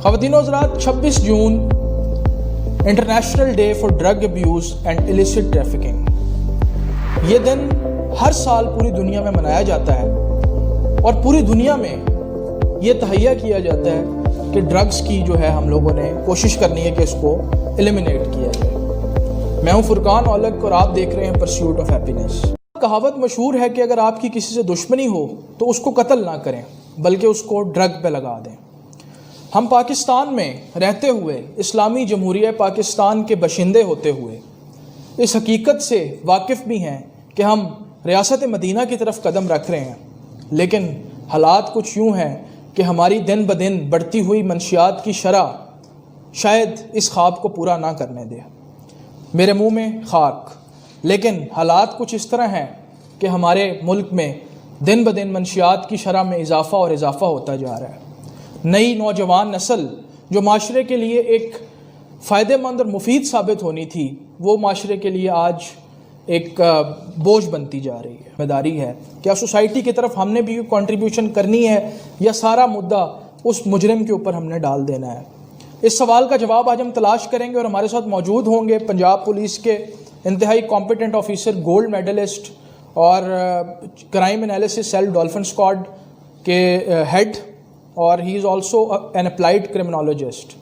خواتین و حضرات، 26 June international day for drug abuse and illicit trafficking. یہ دن ہر سال پوری دنیا میں منایا جاتا ہے اور پوری دنیا میں یہ تہیہ کیا جاتا ہے کہ ڈرگز کی جو ہے ہم لوگوں نے کوشش کرنی ہے کہ اس کو ایلیمینیٹ کیا جائے۔ میں ہوں فرقان اولک اور آپ دیکھ رہے ہیں پرسیوٹ آف ہیپینس۔ کہاوت مشہور ہے کہ اگر آپ کی کسی سے دشمنی ہو تو اس کو قتل نہ کریں بلکہ اس کو ڈرگ پہ لگا دیں۔ ہم پاکستان میں رہتے ہوئے، اسلامی جمہوریہ پاکستان کے باشندے ہوتے ہوئے اس حقیقت سے واقف بھی ہیں کہ ہم ریاست مدینہ کی طرف قدم رکھ رہے ہیں، لیکن حالات کچھ یوں ہیں کہ ہماری دن بدن بڑھتی ہوئی منشیات کی شرح شاید اس خواب کو پورا نہ کرنے دے۔ میرے منہ میں خاک، لیکن حالات کچھ اس طرح ہیں کہ ہمارے ملک میں دن بدن منشیات کی شرح میں اضافہ اور اضافہ ہوتا جا رہا ہے۔ نئی نوجوان نسل جو معاشرے کے لیے ایک فائدہ مند اور مفید ثابت ہونی تھی، وہ معاشرے کے لیے آج ایک بوجھ بنتی جا رہی ہے۔ ذمہ داری ہے کیا سوسائٹی کی طرف ہم نے بھی کنٹریبیوشن کرنی ہے یا سارا مدعا اس مجرم کے اوپر ہم نے ڈال دینا ہے؟ اس سوال کا جواب آج ہم تلاش کریں گے اور ہمارے ساتھ موجود ہوں گے پنجاب پولیس کے انتہائی کمپیٹنٹ آفیسر، گولڈ میڈلسٹ اور crime analysis cell dolphin squad کے ہیڈ، اور he is also an applied criminologist.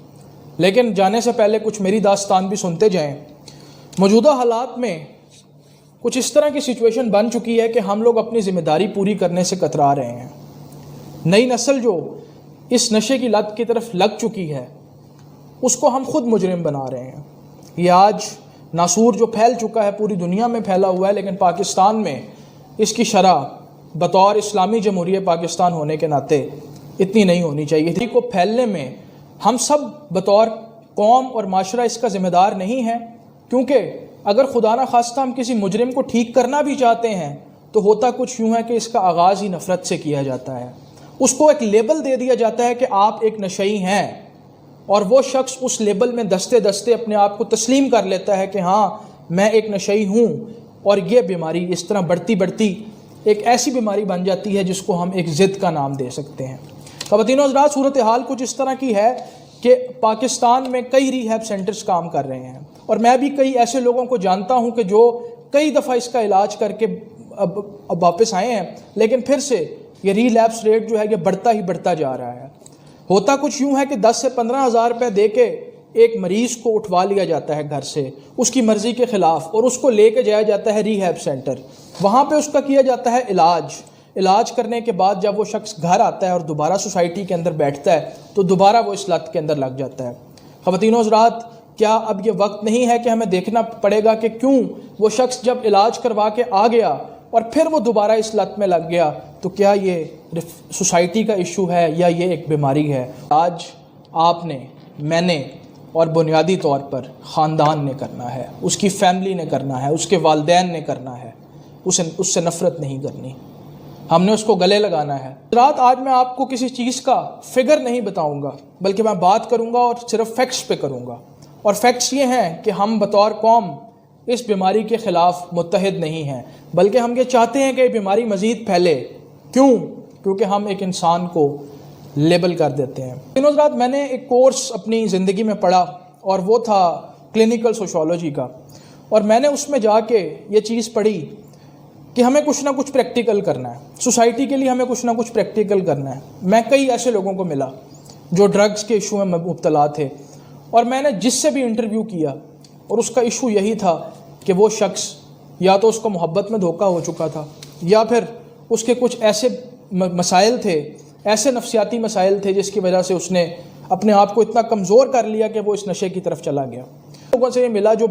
لیکن جانے سے پہلے کچھ میری داستان بھی سنتے جائیں۔ موجودہ حالات میں کچھ اس طرح کی سچویشن بن چکی ہے کہ ہم لوگ اپنی ذمہ داری پوری کرنے سے کترا رہے ہیں۔ نئی نسل جو اس نشے کی لت کی طرف لگ چکی ہے، اس کو ہم خود مجرم بنا رہے ہیں۔ یہ آج ناسور جو پھیل چکا ہے پوری دنیا میں پھیلا ہوا ہے، لیکن پاکستان میں اس کی شرح بطور اسلامی جمہوریہ پاکستان ہونے کے ناطے اتنی نہیں ہونی چاہیے تھی۔ کو پھیلنے میں ہم سب بطور قوم اور معاشرہ اس کا ذمہ دار نہیں ہے، کیونکہ اگر خدا نہ خواستہ ہم کسی مجرم کو ٹھیک کرنا بھی چاہتے ہیں تو ہوتا کچھ یوں ہے کہ اس کا آغاز ہی نفرت سے کیا جاتا ہے۔ اس کو ایک لیبل دے دیا جاتا ہے کہ آپ ایک نشئی ہیں، اور وہ شخص اس لیبل میں دستے دستے اپنے آپ کو تسلیم کر لیتا ہے کہ ہاں میں ایک نشئی ہوں، اور یہ بیماری اس طرح بڑھتی بڑھتی ایک ایسی بیماری بن جاتی ہے جس کو ہم ایک ضد کا نام دے سکتے ہیں۔ خواتین و حضرات، صورتحال کچھ اس طرح کی ہے کہ پاکستان میں کئی ریہیب سینٹرز کام کر رہے ہیں، اور میں بھی کئی ایسے لوگوں کو جانتا ہوں کہ جو کئی دفعہ اس کا علاج کر کے اب واپس آئے ہیں، لیکن پھر سے یہ ریلیپس ریٹ جو ہے یہ بڑھتا ہی بڑھتا جا رہا ہے۔ ہوتا کچھ یوں ہے کہ 10 سے 15 ہزار روپے دے کے ایک مریض کو اٹھوا لیا جاتا ہے گھر سے اس کی مرضی کے خلاف، اور اس کو لے کے جایا جاتا ہے ریہیب سینٹر۔ وہاں پہ اس کا کیا جاتا ہے علاج کرنے کے بعد جب وہ شخص گھر آتا ہے اور دوبارہ سوسائٹی کے اندر بیٹھتا ہے تو دوبارہ وہ اس لت کے اندر لگ جاتا ہے۔ خواتین و حضرات، کیا اب یہ وقت نہیں ہے کہ ہمیں دیکھنا پڑے گا کہ کیوں وہ شخص جب علاج کروا کے آ گیا اور پھر وہ دوبارہ اس لت میں لگ گیا، تو کیا یہ سوسائٹی کا ایشو ہے یا یہ ایک بیماری ہے؟ آج آپ نے، میں نے اور بنیادی طور پر خاندان نے کرنا ہے، اس کی فیملی نے کرنا ہے، اس کے والدین نے کرنا ہے، اس سے نفرت نہیں کرنی، ہم نے اس کو گلے لگانا ہے۔ حضرات، آج میں آپ کو کسی چیز کا فگر نہیں بتاؤں گا، بلکہ میں بات کروں گا اور صرف فیکٹس پہ کروں گا، اور فیکٹس یہ ہیں کہ ہم بطور قوم اس بیماری کے خلاف متحد نہیں ہیں، بلکہ ہم یہ چاہتے ہیں کہ یہ بیماری مزید پھیلے۔ کیوں؟ کیونکہ ہم ایک انسان کو لیبل کر دیتے ہیں۔ حضرات، میں نے ایک کورس اپنی زندگی میں پڑھا اور وہ تھا کلینکل سوشیولوجی کا، اور میں نے اس میں جا کے یہ چیز پڑھی کہ ہمیں کچھ نہ کچھ پریکٹیکل کرنا ہے، سوسائٹی کے لیے ہمیں کچھ نہ کچھ پریکٹیکل کرنا ہے۔ میں کئی ایسے لوگوں کو ملا جو ڈرگز کے ایشو میں مبتلا تھے، اور میں نے جس سے بھی انٹرویو کیا اور اس کا ایشو یہی تھا کہ وہ شخص یا تو اس کو محبت میں دھوکہ ہو چکا تھا، یا پھر اس کے کچھ ایسے مسائل تھے، ایسے نفسیاتی مسائل تھے جس کی وجہ سے اس نے اپنے آپ کو اتنا کمزور کر لیا کہ وہ اس نشے کی طرف چلا گیا۔ لوگوں سے یہ ملا جو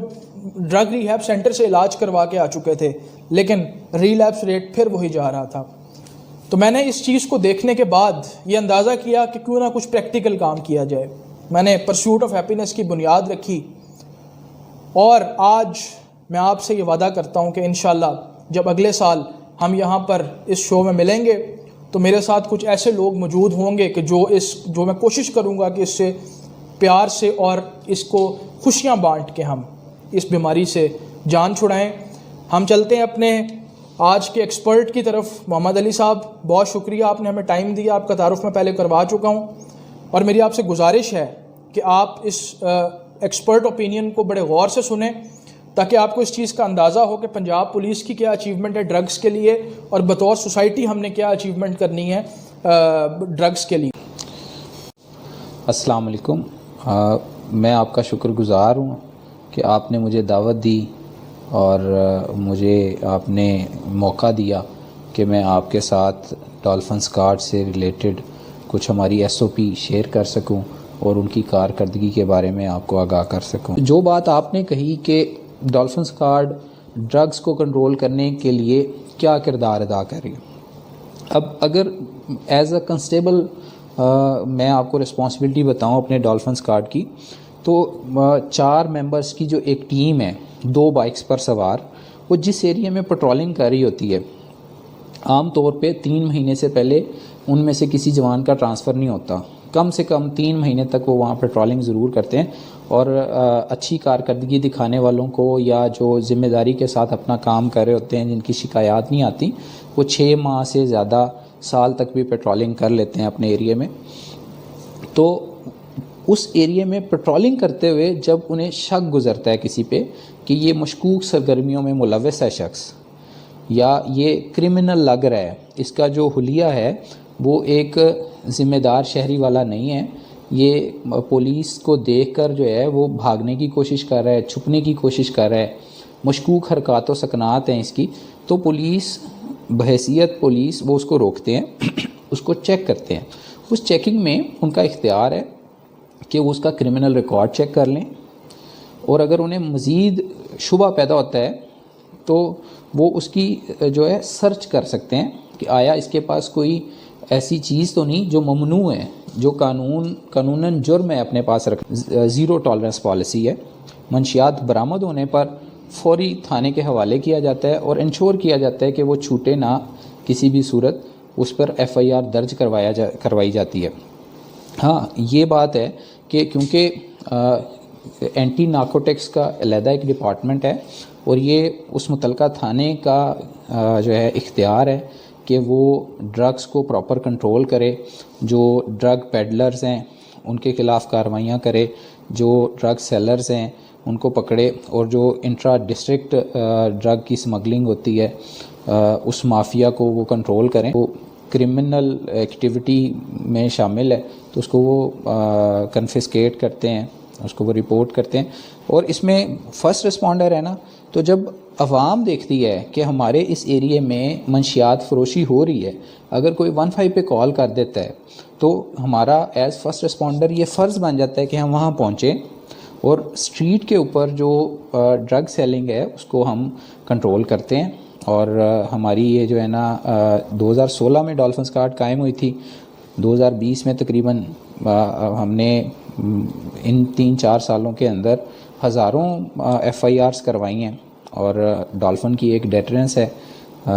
ڈرگ ریہیب سینٹر سے علاج کروا کے آ چکے تھے، لیکن ریلیپس ریٹ پھر وہی جا رہا تھا۔ تو میں نے اس چیز کو دیکھنے کے بعد یہ اندازہ کیا کہ کیوں نہ کچھ پریکٹیکل کام کیا جائے۔ میں نے پرسیوٹ آف ہیپینس کی بنیاد رکھی، اور آج میں آپ سے یہ وعدہ کرتا ہوں کہ انشاءاللہ جب اگلے سال ہم یہاں پر اس شو میں ملیں گے تو میرے ساتھ کچھ ایسے لوگ موجود ہوں گے کہ جو میں کوشش کروں گا کہ اس سے پیار سے اور اس کو خوشیاں بانٹ کے ہم اس بیماری سے جان چھڑائیں۔ ہم چلتے ہیں اپنے آج کے ایکسپرٹ کی طرف۔ محمد علی صاحب، بہت شکریہ، آپ نے ہمیں ٹائم دیا، آپ کا تعارف میں پہلے کروا چکا ہوں۔ اور میری آپ سے گزارش ہے کہ آپ اس ایکسپرٹ اوپینین کو بڑے غور سے سنیں تاکہ آپ کو اس چیز کا اندازہ ہو کہ پنجاب پولیس کی کیا اچیومنٹ ہے ڈرگس کے لیے اور بطور سوسائٹی ہم نے کیا اچیومنٹ کرنی ہے ڈرگس کے لیے۔ السلام علیکم، میں آپ کا شکر گزار ہوں کہ آپ نے مجھے دعوت دی اور مجھے آپ نے موقع دیا کہ میں آپ کے ساتھ ڈولفن اسکواڈ سے ریلیٹڈ کچھ ہماری ایس او پی شیئر کر سکوں اور ان کی کارکردگی کے بارے میں آپ کو آگاہ کر سکوں۔ جو بات آپ نے کہی کہ ڈولفن اسکواڈ ڈرگس کو کنٹرول کرنے کے لیے کیا کردار ادا کر رہی ہے، اب اگر ایز اے کنسٹیبل میں آپ کو رسپانسبلٹی بتاؤں اپنے ڈولفن اسکواڈ کی، تو 4 ممبرس کی جو ایک ٹیم ہے 2 بائکس پر سوار، وہ جس ایریا میں پٹرولنگ کر رہی ہوتی ہے عام طور پہ 3 مہینے سے پہلے ان میں سے کسی جوان کا ٹرانسفر نہیں ہوتا، کم سے کم 3 مہینے تک وہ وہاں پیٹرولنگ ضرور کرتے ہیں، اور اچھی کارکردگی دکھانے والوں کو یا جو ذمہ داری کے ساتھ اپنا کام کر رہے ہوتے ہیں، جن کی شکایات نہیں آتی، وہ 6 ماہ سے زیادہ سال تک بھی پیٹرولنگ کر لیتے ہیں اپنے ایریے میں۔ تو اس ایریے میں پیٹرولنگ کرتے ہوئے جب انہیں شک گزرتا ہے کسی پہ کہ یہ مشکوک سرگرمیوں میں ملوث ہے شخص، یا یہ کرمنل لگ رہا ہے، اس کا جو حلیہ ہے وہ ایک ذمہ دار شہری والا نہیں ہے، یہ پولیس کو دیکھ کر جو ہے وہ بھاگنے کی کوشش کر رہا ہے، چھپنے کی کوشش کر رہا ہے، مشکوک حرکات و سکنات ہیں اس کی، تو پولیس بحیثیت پولیس وہ اس کو روکتے ہیں، اس کو چیک کرتے ہیں۔ اس چیکنگ میں ان کا اختیار ہے کہ وہ اس کا کرمنل ریکارڈ چیک کر لیں، اور اگر انہیں مزید شبہ پیدا ہوتا ہے تو وہ اس کی جو ہے سرچ کر سکتے ہیں کہ آیا اس کے پاس کوئی ایسی چیز تو نہیں جو ممنوع ہے، جو قانوناً جرم ہے اپنے پاس رکھنا۔ 0 ٹالرنس پالیسی ہے، منشیات برآمد ہونے پر فوری تھانے کے حوالے کیا جاتا ہے اور انشور کیا جاتا ہے کہ وہ چھوٹے نہ، کسی بھی صورت اس پر FIR درج کروائی جاتی ہے۔ ہاں یہ بات ہے کہ کیونکہ اینٹی نارکوٹکس کا علیحدہ ایک ڈپارٹمنٹ ہے اور یہ اس متعلقہ تھانے کا جو ہے اختیار ہے کہ وہ ڈرگس کو پراپر کنٹرول کرے، جو ڈرگ پیڈلرز ہیں ان کے خلاف کارروائیاں کرے، جو ڈرگ سیلرز ہیں ان کو پکڑے، اور جو انٹرا ڈسٹرکٹ ڈرگ کی سمگلنگ ہوتی ہے اس مافیا کو وہ کنٹرول کریں۔ وہ کرمنل ایکٹیویٹی میں شامل ہے تو اس کو وہ کنفسکیٹ کرتے ہیں، اس کو وہ رپورٹ کرتے ہیں۔ اور اس میں فرسٹ رسپونڈر ہے نا، تو جب عوام دیکھتی ہے کہ ہمارے اس ایریے میں منشیات فروشی ہو رہی ہے، اگر کوئی 15 پہ کال کر دیتا ہے تو ہمارا ایز فرسٹ رسپونڈر یہ فرض بن جاتا ہے کہ ہم وہاں پہنچیں اور اسٹریٹ کے اوپر جو ڈرگ سیلنگ ہے اس کو ہم کنٹرول کرتے ہیں۔ اور ہماری یہ جو ہے نا 2016 میں ڈولفن اسکواڈ قائم ہوئی تھی، 2020 میں تقریباً ہم نے ان 3-4 سالوں کے اندر ہزاروں FIRs کروائی ہیں، اور ڈولفن کی ایک ڈیٹرنس ہے۔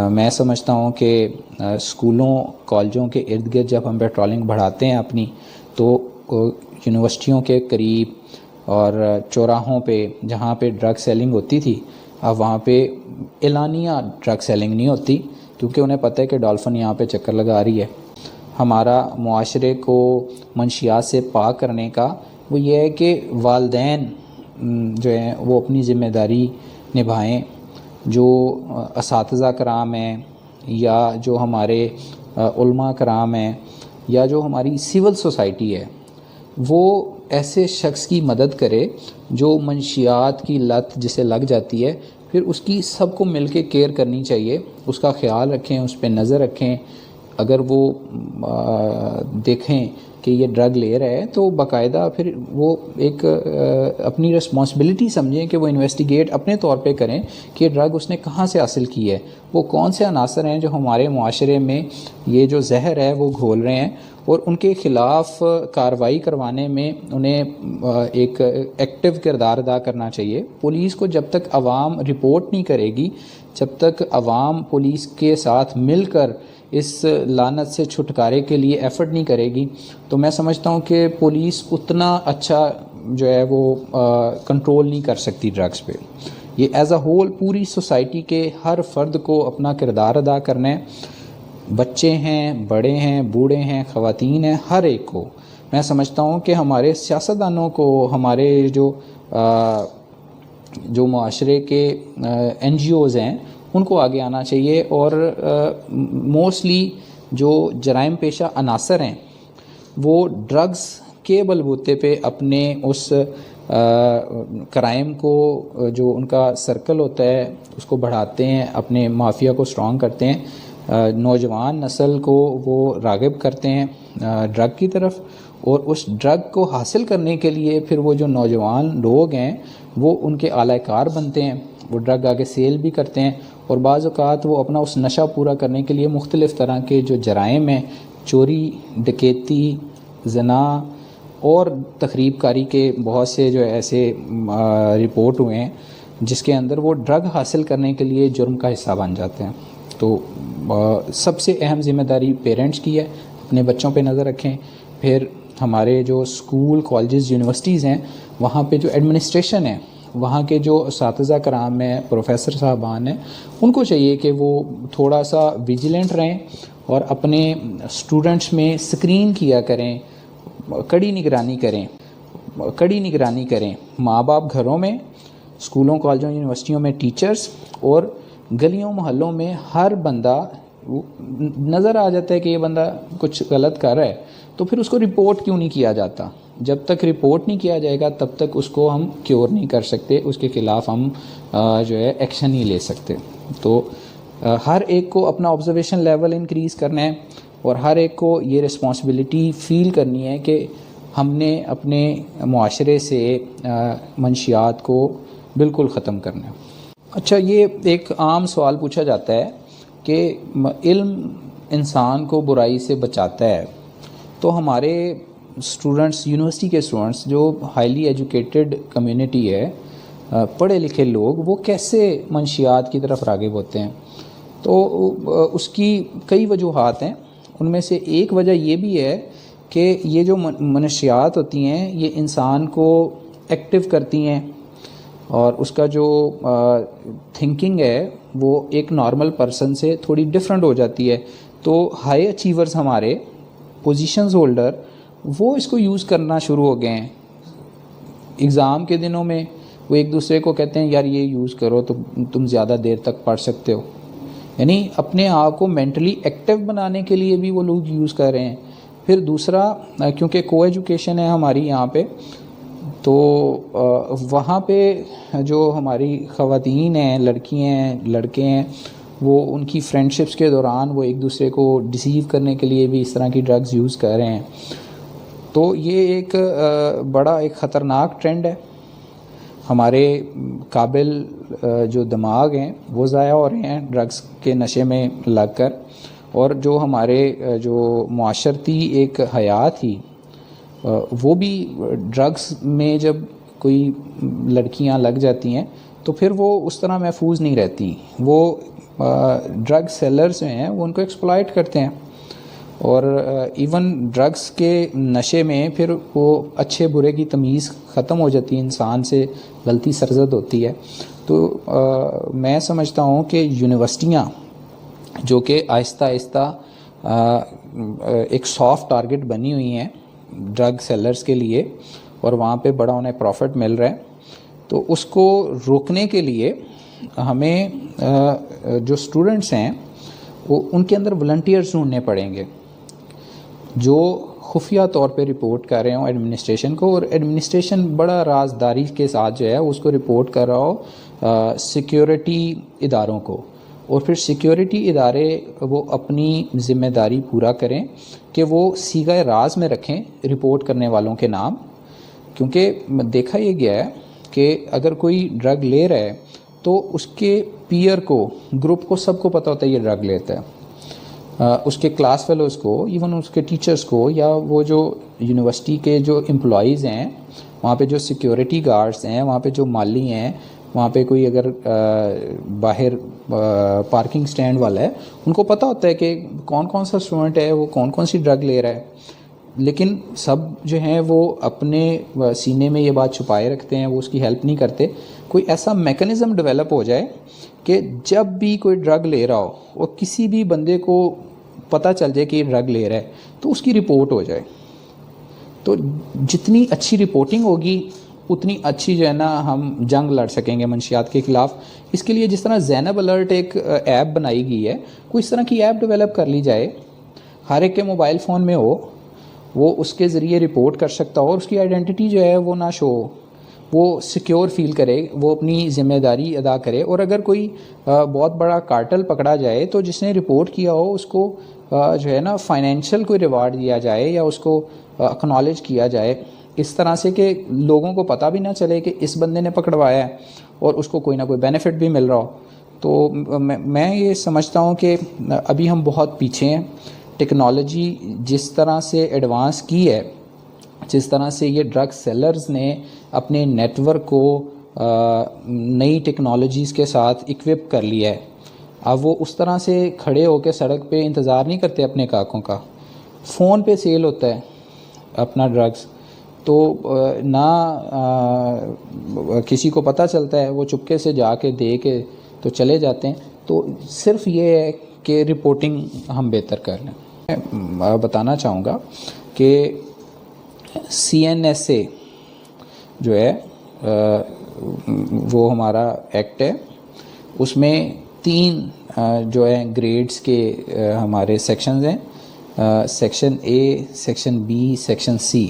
میں سمجھتا ہوں کہ اسکولوں کالجوں کے ارد گرد جب ہم پیٹرولنگ بڑھاتے ہیں اپنی، تو یونیورسٹیوں کے قریب اور چوراہوں پہ جہاں پہ ڈرگ سیلنگ ہوتی تھی، اب وہاں پہ اعلانیہ ڈرگ سیلنگ نہیں ہوتی، کیونکہ انہیں پتہ ہے کہ ڈولفن یہاں پہ چکر لگا رہی ہے۔ ہمارا معاشرے کو منشیات سے پاک کرنے کا وہ یہ ہے کہ والدین جو ہیں وہ اپنی ذمہ داری نبھائیں، جو اساتذہ کرام ہیں یا جو ہمارے علماء کرام ہیں یا جو ہماری سول سوسائٹی ہے، وہ ایسے شخص کی مدد کرے جو منشیات کی لت جسے لگ جاتی ہے، پھر اس کی سب کو مل کے کیئر کرنی چاہیے، اس کا خیال رکھیں، اس پہ نظر رکھیں۔ اگر وہ دیکھیں کہ یہ ڈرگ لے رہا ہے تو باقاعدہ پھر وہ ایک اپنی رسپانسبلٹی سمجھیں کہ وہ انویسٹیگیٹ اپنے طور پہ کریں کہ یہ ڈرگ اس نے کہاں سے حاصل کی ہے، وہ کون سے عناصر ہیں جو ہمارے معاشرے میں یہ جو زہر ہے وہ گھول رہے ہیں، اور ان کے خلاف کارروائی کروانے میں انہیں ایک ایکٹیو کردار ادا کرنا چاہیے۔ پولیس کو جب تک عوام رپورٹ نہیں کرے گی، جب تک عوام پولیس کے ساتھ مل کر اس لعنت سے چھٹکارے کے لیے ایفرٹ نہیں کرے گی، تو میں سمجھتا ہوں کہ پولیس اتنا اچھا جو ہے وہ کنٹرول نہیں کر سکتی ڈرگس پہ۔ یہ ایز اے ہول پوری سوسائٹی کے ہر فرد کو اپنا کردار ادا کرنا ہے، بچے ہیں، بڑے ہیں، بوڑھے ہیں، خواتین ہیں، ہر ایک کو میں سمجھتا ہوں کہ ہمارے سیاستدانوں کو، ہمارے جو معاشرے کے این جی اوز ہیں ان کو آگے آنا چاہیے، اور موسٹلی جو جرائم پیشہ عناصر ہیں وہ ڈرگز کے بلبوتے پہ اپنے اس کرائم کو، جو ان کا سرکل ہوتا ہے اس کو بڑھاتے ہیں، اپنے مافیا کو سٹرانگ کرتے ہیں، نوجوان نسل کو وہ راغب کرتے ہیں ڈرگ کی طرف، اور اس ڈرگ کو حاصل کرنے کے لیے پھر وہ جو نوجوان لوگ ہیں وہ ان کے اعلی کار بنتے ہیں، وہ ڈرگ آگے سیل بھی کرتے ہیں، اور بعض اوقات وہ اپنا اس نشہ پورا کرنے کے لیے مختلف طرح کے جو جرائم ہیں، چوری، ڈکیتی، زنا اور تخریب کاری کے بہت سے جو ایسے رپورٹ ہوئے ہیں جس کے اندر وہ ڈرگ حاصل کرنے کے لیے جرم کا حصہ بن جاتے ہیں۔ تو سب سے اہم ذمہ داری پیرنٹس کی ہے، اپنے بچوں پہ نظر رکھیں۔ پھر ہمارے جو اسکول، کالجز، یونیورسٹیز ہیں وہاں پہ جو ایڈمنسٹریشن ہے، وہاں کے جو اساتذہ کرام ہیں، پروفیسر صاحبان ہیں، ان کو چاہیے کہ وہ تھوڑا سا ویجیلنٹ رہیں اور اپنے اسٹوڈنٹس میں سکرین کیا کریں، کڑی نگرانی کریں، ماں باپ گھروں میں، اسکولوں، کالجوں، یونیورسٹیوں میں ٹیچرز، اور گلیوں محلوں میں ہر بندہ نظر آ جاتا ہے کہ یہ بندہ کچھ غلط کر رہا ہے تو پھر اس کو رپورٹ کیوں نہیں کیا جاتا؟ جب تک رپورٹ نہیں کیا جائے گا تب تک اس کو ہم کیور نہیں کر سکتے، اس کے خلاف ہم جو ہے ایکشن نہیں لے سکتے۔ تو ہر ایک کو اپنا آبزرویشن لیول انکریز کرنا ہے، اور ہر ایک کو یہ رسپانسبلٹی فیل کرنی ہے کہ ہم نے اپنے معاشرے سے منشیات کو بالکل ختم کرنا ہے۔ اچھا، یہ ایک عام سوال پوچھا جاتا ہے کہ علم انسان کو برائی سے بچاتا ہے، تو ہمارے اسٹوڈنٹس، یونیورسٹی کے اسٹوڈنٹس جو ہائیلی ایجوکیٹڈ کمیونٹی ہے، پڑھے لکھے لوگ، وہ کیسے منشیات کی طرف راغب ہوتے ہیں؟ تو اس کی کئی وجوہات ہیں۔ ان میں سے ایک وجہ یہ بھی ہے کہ یہ جو منشیات ہوتی ہیں یہ انسان کو ایکٹیو کرتی ہیں، اور اس کا جو تھنکنگ ہے وہ ایک نارمل پرسن سے تھوڑی ڈفرینٹ ہو جاتی ہے۔ تو ہائی اچیورز، ہمارے پوزیشنز ہولڈر، وہ اس کو یوز کرنا شروع ہو گئے ہیں۔ ایگزام کے دنوں میں وہ ایک دوسرے کو کہتے ہیں یار یہ یوز کرو تو تم زیادہ دیر تک پڑھ سکتے ہو، یعنی اپنے آپ کو مینٹلی ایکٹیو بنانے کے لیے بھی وہ لوگ یوز کر رہے ہیں۔ پھر دوسرا، کیونکہ کو ایجوکیشن ہے ہماری یہاں پہ، تو وہاں پہ جو ہماری خواتین ہیں، لڑکی ہیں، لڑکے ہیں، وہ ان کی فرینڈشپس کے دوران وہ ایک دوسرے کو ڈیسیو کرنے کے لیے بھی اس طرح کی ڈرگز یوز کر رہے ہیں۔ تو یہ ایک بڑا ایک خطرناک ٹرینڈ ہے۔ ہمارے قابل جو دماغ ہیں وہ ضائع ہو رہے ہیں ڈرگس کے نشے میں لگ کر، اور جو ہمارے جو معاشرتی ایک حیات تھی وہ بھی ڈرگس میں جب کوئی لڑکیاں لگ جاتی ہیں تو پھر وہ اس طرح محفوظ نہیں رہتی۔ وہ ڈرگ سیلرز جو ہیں وہ ان کو ایکسپلائٹ کرتے ہیں، اور ایون ڈرگس کے نشے میں پھر وہ اچھے برے کی تمیز ختم ہو جاتی ہے، انسان سے غلطی سرزد ہوتی ہے۔ تو میں سمجھتا ہوں کہ یونیورسٹیاں جو کہ آہستہ آہستہ ایک سافٹ ٹارگٹ بنی ہوئی ہیں ڈرگ سیلرز کے لیے، اور وہاں پہ بڑا انہیں پروفٹ مل رہا ہے، تو اس کو روکنے کے لیے ہمیں جو اسٹوڈنٹس ہیں وہ ان کے اندر والنٹیئرز ڈھونڈنے پڑیں گے جو خفیہ طور پہ رپورٹ کر رہے ہوں ایڈمنسٹریشن کو، اور ایڈمنسٹریشن بڑا رازداری کے ساتھ جو ہے اس کو رپورٹ کر رہا ہو سیکیورٹی اداروں کو، اور پھر سیکیورٹی ادارے وہ اپنی ذمہ داری پورا کریں کہ وہ صیغہ راز میں رکھیں رپورٹ کرنے والوں کے نام، کیونکہ دیکھا یہ گیا ہے کہ اگر کوئی ڈرگ لے رہا ہے تو اس کے پیئر کو، گروپ کو، سب کو پتہ ہوتا ہے یہ ڈرگ لیتا ہے، اس کے کلاس فیلوز کو، ایون اس کے ٹیچرز کو، یا وہ جو یونیورسٹی کے جو امپلائیز ہیں، وہاں پہ جو سیکیورٹی گارڈز ہیں، وہاں پہ جو مالی ہیں، وہاں پہ کوئی اگر باہر پارکنگ سٹینڈ والا ہے، ان کو پتہ ہوتا ہے کہ کون کون سا اسٹوڈنٹ ہے، وہ کون کون سی ڈرگ لے رہا ہے، لیکن سب جو ہیں وہ اپنے سینے میں یہ بات چھپائے رکھتے ہیں، وہ اس کی ہیلپ نہیں کرتے۔ کوئی ایسا میکنزم ڈیولپ ہو جائے کہ جب بھی کوئی ڈرگ لے رہا ہو اور کسی بھی بندے کو پتہ چل جائے کہ یہ ڈرگ لے رہا ہے تو اس کی رپورٹ ہو جائے، تو جتنی اچھی رپورٹنگ ہوگی اتنی اچھی جو ہے نا ہم جنگ لڑ سکیں گے منشیات کے خلاف. اس کے لیے جس طرح زینب الرٹ ایک ایپ بنائی گئی ہے، کوئی اس طرح کی ایپ ڈیولپ کر لی جائے، ہر ایک کے موبائل فون میں ہو، وہ اس کے ذریعے رپورٹ کر سکتا ہو اور اس کی آئیڈینٹی جو ہے وہ نہ شو ہو، وہ سیکیور فیل کرے، وہ اپنی ذمہ داری ادا کرے. اور اگر کوئی بہت بڑا کارٹل پکڑا جائے تو جس نے رپورٹ کیا ہو اس کو جو ہے نا فائنینشیل کوئی ریوارڈ دیا جائے یا اس کو اکنالج کیا جائے، اس طرح سے کہ لوگوں کو پتہ بھی نہ چلے کہ اس بندے نے پکڑوایا ہے اور اس کو کوئی نہ کوئی بینیفٹ بھی مل رہا ہو. تو میں یہ سمجھتا ہوں کہ ابھی ہم بہت پیچھے ہیں. ٹیکنالوجی جس طرح سے ایڈوانس کی ہے، جس طرح سے یہ ڈرگ سیلرز نے اپنے نیٹ ورک کو نئی ٹیکنالوجیز کے ساتھ اکوپ کر لیا ہے، اب وہ اس طرح سے کھڑے ہو کے سڑک پہ انتظار نہیں کرتے اپنے گاہکوں کا. فون پہ سیل ہوتا ہے اپنا ڈرگز، تو نہ کسی کو پتہ چلتا ہے، وہ چپکے سے جا کے دے کے تو چلے جاتے ہیں. تو صرف یہ ہے کہ رپورٹنگ ہم بہتر کر لیں. میں بتانا چاہوں گا کہ CNSA جو ہے وہ ہمارا ایکٹ ہے، اس میں 3 جو ہے گریڈز کے ہمارے سیکشنز ہیں، section A، section B، section C.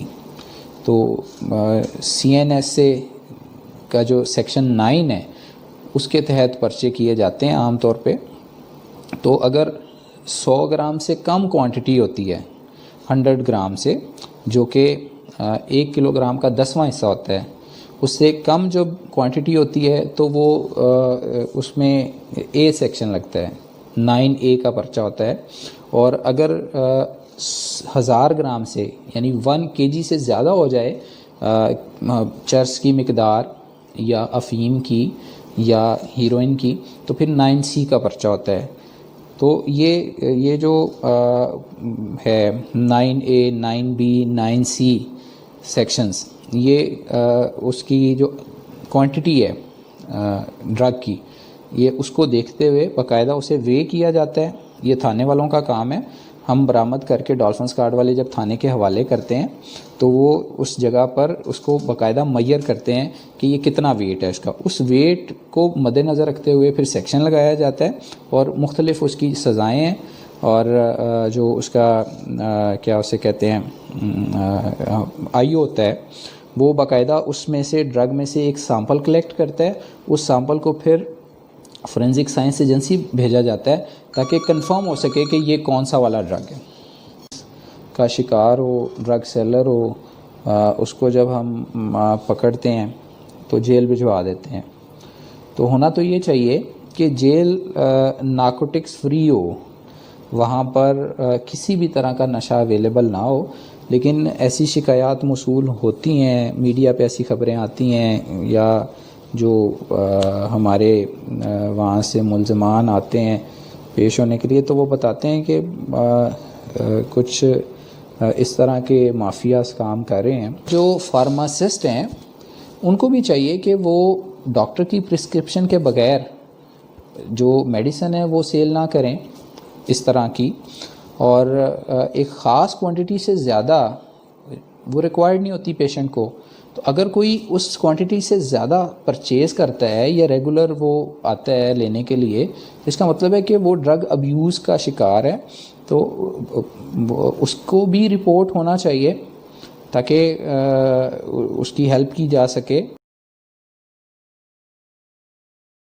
تو CNSA کا جو سیکشن 9 ہے اس کے تحت پرچے کیے جاتے ہیں عام طور پہ. تو اگر 100 گرام سے کم کوانٹٹی ہوتی ہے 100 گرام سے، جو کہ 1 کلو گرام کا 10واں حصہ ہوتا ہے، اس سے کم جو کوانٹٹی ہوتی ہے تو وہ اس میں A سیکشن لگتا ہے، 9A کا پرچہ ہوتا ہے. اور اگر 1000 گرام سے یعنی 1 kg سے زیادہ ہو جائے چرس کی مقدار یا افیم کی یا ہیروئن کی، تو پھر 9C کا پرچہ ہوتا ہے. تو یہ جو ہے 9A، 9B، 9C سیکشنز، یہ اس کی جو کوانٹٹی ہے ڈرگ کی، یہ اس کو دیکھتے ہوئے باقاعدہ اسے وے کیا جاتا ہے. یہ تھانے والوں کا کام ہے. ہم برآمد کر کے ڈولفن اسکواڈ والے جب تھانے کے حوالے کرتے ہیں تو وہ اس جگہ پر اس کو باقاعدہ میئر کرتے ہیں کہ یہ کتنا ویٹ ہے اس کا. اس ویٹ کو مد نظر رکھتے ہوئے پھر سیکشن لگایا جاتا ہے اور مختلف اس کی سزائیں ہیں. اور جو اس کا کیا اسے کہتے ہیں آئیو ہوتا ہے، وہ باقاعدہ اس میں سے ڈرگ میں سے ایک سیمپل کلیکٹ کرتا ہے. اس سیمپل کو پھر فورینزک سائنس ایجنسی بھیجا جاتا ہے تاکہ کنفرم ہو سکے کہ یہ کون سا والا ڈرگ ہے. کا شکار ہو، ڈرگ سیلر ہو، اس کو جب ہم پکڑتے ہیں تو جیل بھجوا دیتے ہیں. تو ہونا تو یہ چاہیے کہ جیل نارکوٹکس فری ہو، وہاں پر کسی بھی طرح کا نشہ اویلیبل نہ ہو. لیکن ایسی شکایات موصول ہوتی ہیں، میڈیا پہ ایسی خبریں آتی ہیں، یا جو ہمارے وہاں سے ملزمان آتے ہیں پیش ہونے کے لیے، تو وہ بتاتے ہیں کہ کچھ اس طرح کے مافیاز کام کر رہے ہیں. جو فارماسسٹ ہیں ان کو بھی چاہیے کہ وہ ڈاکٹر کی پرسکرپشن کے بغیر جو میڈیسن ہے وہ سیل نہ کریں اس طرح کی، اور ایک خاص کوانٹٹی سے زیادہ وہ ریکوائرڈ نہیں ہوتی پیشنٹ کو. تو اگر کوئی اس کوانٹٹی سے زیادہ پرچیز کرتا ہے یا ریگولر وہ آتا ہے لینے کے لیے، اس کا مطلب ہے کہ وہ ڈرگ ابیوز کا شکار ہے. تو اس کو بھی رپورٹ ہونا چاہیے تاکہ اس کی ہیلپ کی جا سکے.